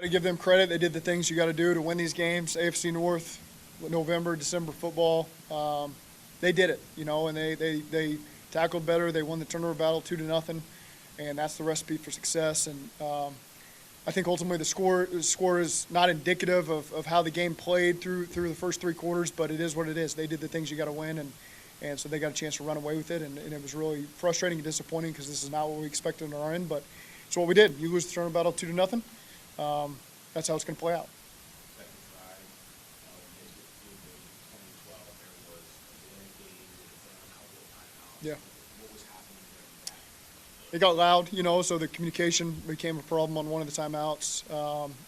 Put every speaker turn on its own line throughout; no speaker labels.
To give them credit, they did the things you got to do to win these games. AFC North, November, December football, they did it, and they tackled better. They won the turnover battle 2-0, and that's the recipe for success. And I think ultimately the score is not indicative of how the game played through the first three quarters, but it is what it is. They did the things you got to win, and so they got a chance to run away with it, and it was really frustrating and disappointing because this is not what we expected on our end, but it's what we did. You lose the turnover battle 2-0. That's how it's going to play out.
Second drive, when they get through the 2012, there was a delay game, a couple of timeouts.
Yeah.
What was happening during that?
It got loud, so the communication became a problem on one of the timeouts.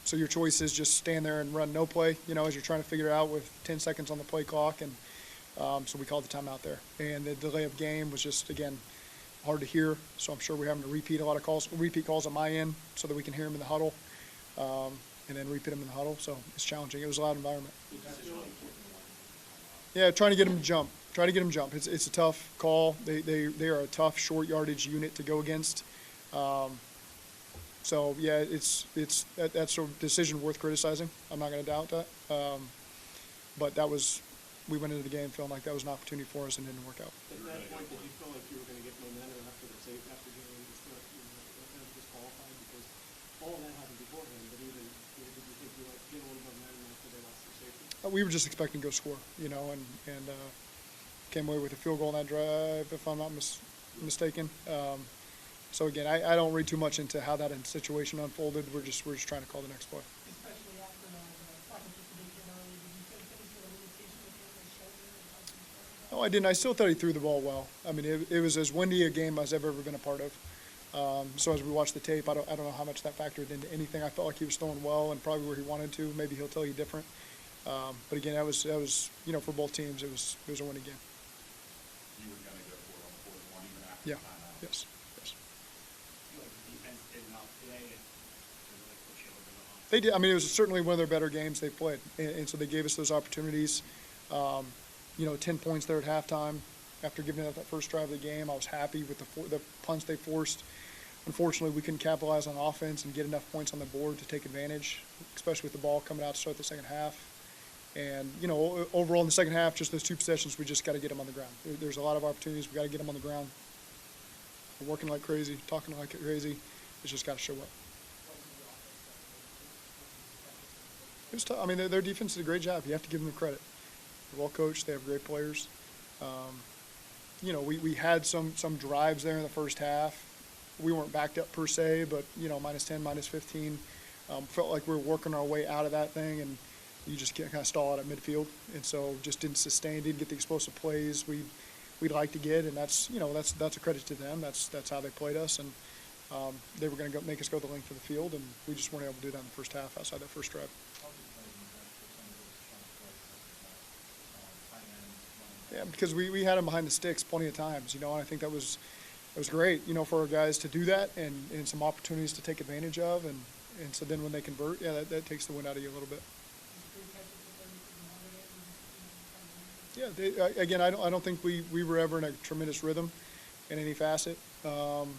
So your choice is just stand there and run no play, as you're trying to figure it out with 10 seconds on the play clock. And so we called the timeout there. And the delay of game was just, again, hard to hear. So I'm sure we're having to repeat a lot of repeat calls on my end so that we can hear them in the huddle. And then repeat them in the huddle. So it's challenging. It was a loud environment. Yeah, trying to get them to jump. It's a tough call. They are a tough short yardage unit to go against. So yeah, that's a decision worth criticizing. I'm not going to doubt that. But we went into the game feeling like that was an opportunity for us and it didn't work out.
At that point, did you feel like you were going to get momentum after getting disqualified? Because all of that happened beforehand, but even did you think you might get a little momentum after they lost their safety?
We were just expecting to go score, and came away with a field goal on that drive, if I'm not mistaken. So again, I don't read too much into how that situation unfolded. We're just trying to call the next play.
Especially after the second situation earlier, did you feel any sort of limitation with his shoulder?
No, I didn't. I still thought he threw the ball well. I mean, it was as windy a game as I've ever been a part of. So as we watched the tape, I don't know how much that factored into anything. I felt like he was throwing well and probably where he wanted to. Maybe he'll tell you different. But again, that was for both teams, it was a winning game.
You were going to go for it on the fourth one even after
Yeah.
the timeout.
Yes.
I feel like the defense did enough today to really push you over the hump.
They did. I mean, it was certainly one of their better games they've played, and so they gave us those opportunities. 10 points there at halftime. After giving up that first drive of the game, I was happy with the punts they forced. Unfortunately, we couldn't capitalize on offense and get enough points on the board to take advantage, especially with the ball coming out to start the second half. And, overall in the second half, just those two possessions, we just got to get them on the ground. There's a lot of opportunities. We got to get them on the ground. We're working like crazy, talking like crazy. It's just got to show up. It was tough. I mean, their defense did a great job. You have to give them credit. They're well coached. They have great players. We had some drives there in the first half. We weren't backed up per se, but, -10, -15. Felt like we were working our way out of that thing, and you just can't kind of stall out at midfield. And so just didn't get the explosive plays we'd like to get, and that's a credit to them. That's how they played us, and they were going to make us go the length of the field, and we just weren't able to do that in the first half outside that first drive. Yeah, because we had them behind the sticks plenty of times, and I think that was great, for our guys to do that and some opportunities to take advantage of, and so then when they convert, yeah, that takes the wind out of you a little bit. Yeah, again, I don't think we were ever in a tremendous rhythm in any facet, and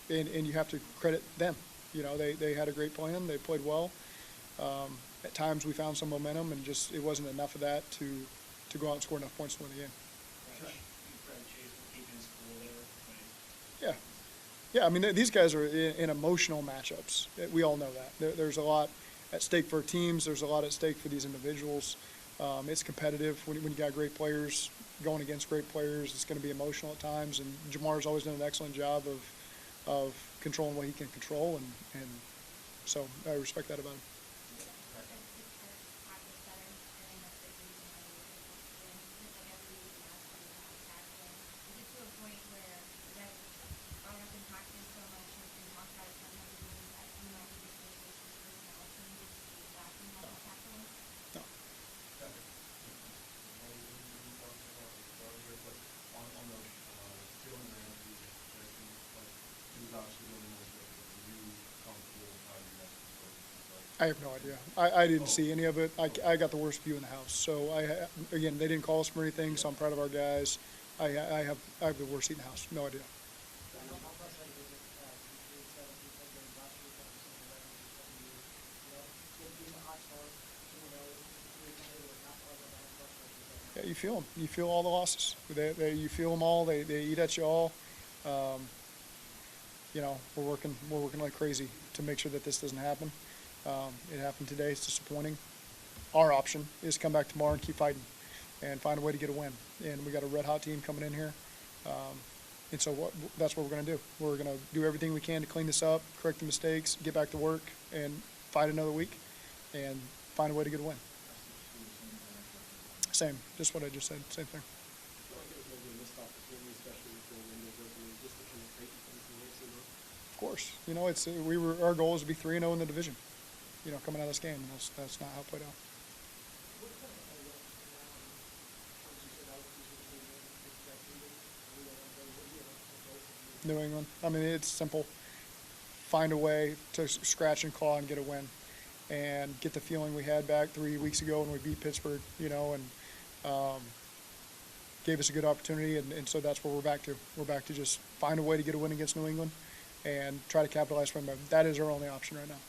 you have to credit them. They had a great plan. They played well. At times we found some momentum, and just it wasn't enough of that to go out and score enough points to win the game. Yeah. Yeah, I mean, these guys are in emotional matchups. We all know that. There's a lot at stake for teams. There's a lot at stake for these individuals. It's competitive when you got great players going against great players. It's going to be emotional at times, and Jamar's always done an excellent job of controlling what he can control, and so I respect that about him. I have no idea. I didn't see any of it. I got the worst view in the house. So again, they didn't call us for anything. So I'm proud of our guys. I have the worst seat in the house. No idea. Yeah, you feel them. You feel all the losses. You feel them all. They eat at you all. You know, we're working like crazy to make sure that this doesn't happen. It happened today. It's disappointing. Our option is come back tomorrow and keep fighting and find a way to get a win. And we got a red hot team coming in here. And so that's what we're going to do. We're going to do everything we can to clean this up, correct the mistakes, get back to work, and fight another week and find a way to get a win. Same, just what I just said, same thing.
I feel like it was maybe a missed opportunity, especially with the windows opening, just to kind of tighten things in the AFC North.
Of course, you know, our goal is to be 3-0 in the division. You know, coming out of this game, and that's not how it played out.
What kind of follow-up now, once you said out, you sort of came in, it's that meeting, we don't want to go, what do you have to vote for?
New England. I mean, it's simple. Find a way to scratch and claw and get a win, and get the feeling we had back 3 weeks ago when we beat Pittsburgh. You know, and gave us a good opportunity, and so that's what we're back to. We're back to just find a way to get a win against New England, and try to capitalize from them. That is our only option right now.